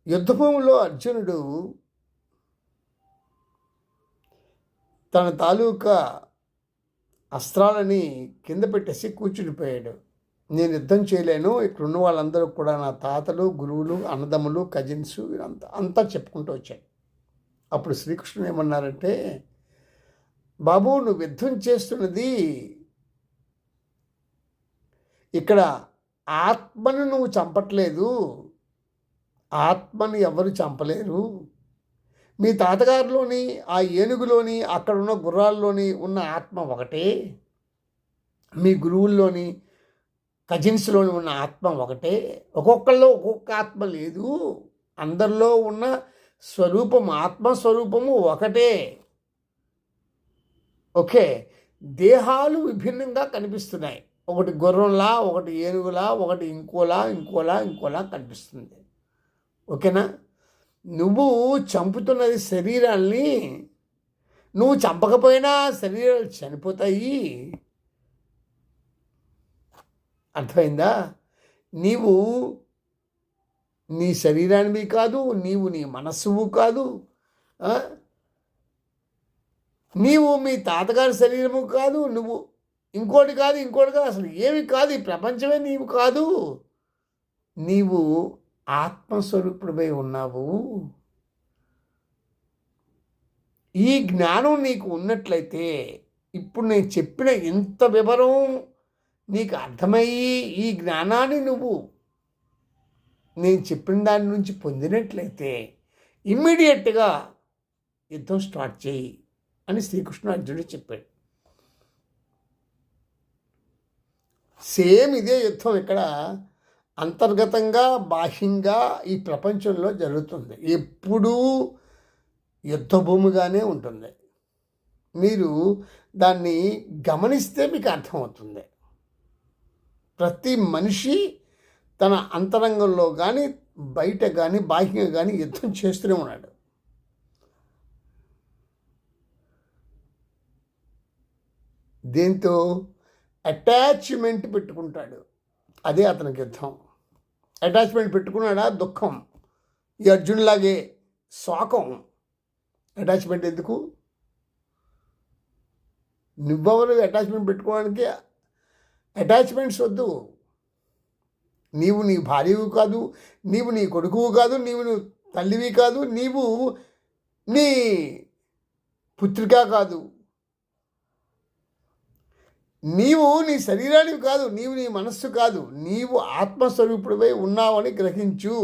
యుద్ధభూమిలో అర్జునుడు తన తాలూకా అస్త్రాలని కింద పెట్టేసి కూర్చునిపోయాడు. నేను యుద్ధం చేయలేను, ఇక్కడ ఉన్న వాళ్ళందరూ కూడా నా తాతలు, గురువులు, అన్నదమ్ములు, కజిన్స్ అంతా చెప్పుకుంటూ వచ్చాడు. అప్పుడు శ్రీకృష్ణుడు ఏమన్నారంటే, బాబు నువ్వు యుద్ధం చేస్తున్నది ఇక్కడ ఆత్మను నువ్వు చంపట్లేదు, ఆత్మని ఎవరు చంపలేరు. మీ తాతగారిలోని ఆ ఏనుగులోని అక్కడ ఉన్న గుర్రాల్లోని ఉన్న ఆత్మ ఒకటే, మీ గురువుల్లోని కజిన్స్లోని ఉన్న ఆత్మ ఒకటే. ఒక్కొక్కళ్ళలో ఒక్కొక్క ఆత్మ లేదు, అందరిలో ఉన్న స్వరూపం ఆత్మస్వరూపము ఒకటే. ఓకే, దేహాలు విభిన్నంగా కనిపిస్తున్నాయి. ఒకటి గుర్రంలా, ఒకటి ఏనుగులా, ఒకటి ఇంకోలా కనిపిస్తుంది. ఓకేనా? నువ్వు చంపుతున్నది శరీరాల్ని, నువ్వు చంపకపోయినా శరీరాలు చనిపోతాయి. అర్థమైందా? నీవు నీ శరీరానివి కాదు, నీవు నీ మనస్సువు కాదు, నీవు మీ తాతగారి శరీరము కాదు, నువ్వు ఇంకోటి కాదు, అసలు ఏమి కాదు, ఈ ప్రపంచమే నీవు కాదు. నీవు ఆత్మస్వరూపుడిపై ఉన్నావు. ఈ జ్ఞానం నీకు ఉన్నట్లయితే, ఇప్పుడు నేను చెప్పిన ఇంత వివరం నీకు అర్థమయ్యి ఈ జ్ఞానాన్ని నువ్వు నేను చెప్పిన దాని నుంచి పొందినట్లయితే ఇమ్మీడియట్గా యుద్ధం స్టార్ట్ చేయి అని శ్రీకృష్ణుడు అర్జునుడు చెప్పాడు. సేమ్ ఇదే యుద్ధం ఇక్కడ అంతర్గతంగా బాహ్యంగా ఈ ప్రపంచంలో జరుగుతుంది. ఎప్పుడూ యుద్ధభూమిగానే ఉంటుంది. మీరు దాన్ని గమనిస్తే మీకు అర్థమవుతుంది. ప్రతి మనిషి తన అంతరంగంలో కానీ బయట కానీ బాహ్యంగా కానీ యుద్ధం చేస్తూనే ఉన్నాడు. దీంతో అటాచ్మెంట్ పెట్టుకుంటాడు, అదే అతనికి యుద్ధం. అటాచ్మెంట్ పెట్టుకున్నాడా దుఃఖం. ఈ అర్జునులాగే శోకం. అటాచ్మెంట్ ఎందుకు? నువ్వెవరు అటాచ్మెంట్ పెట్టుకోవడానికి? అటాచ్మెంట్స్ వద్దు. నీవు నీ భార్యవు కాదు, నీవు నీ కొడుకువు కాదు, నీవు తల్లివి కాదు, నీవు నీ పుత్రిక కాదు, నీవు నీ శరీరానివి కాదు, నీవు నీ మనస్సు కాదు, నీవు ఆత్మస్వరూపుడిపై ఉన్నావని గ్రహించు.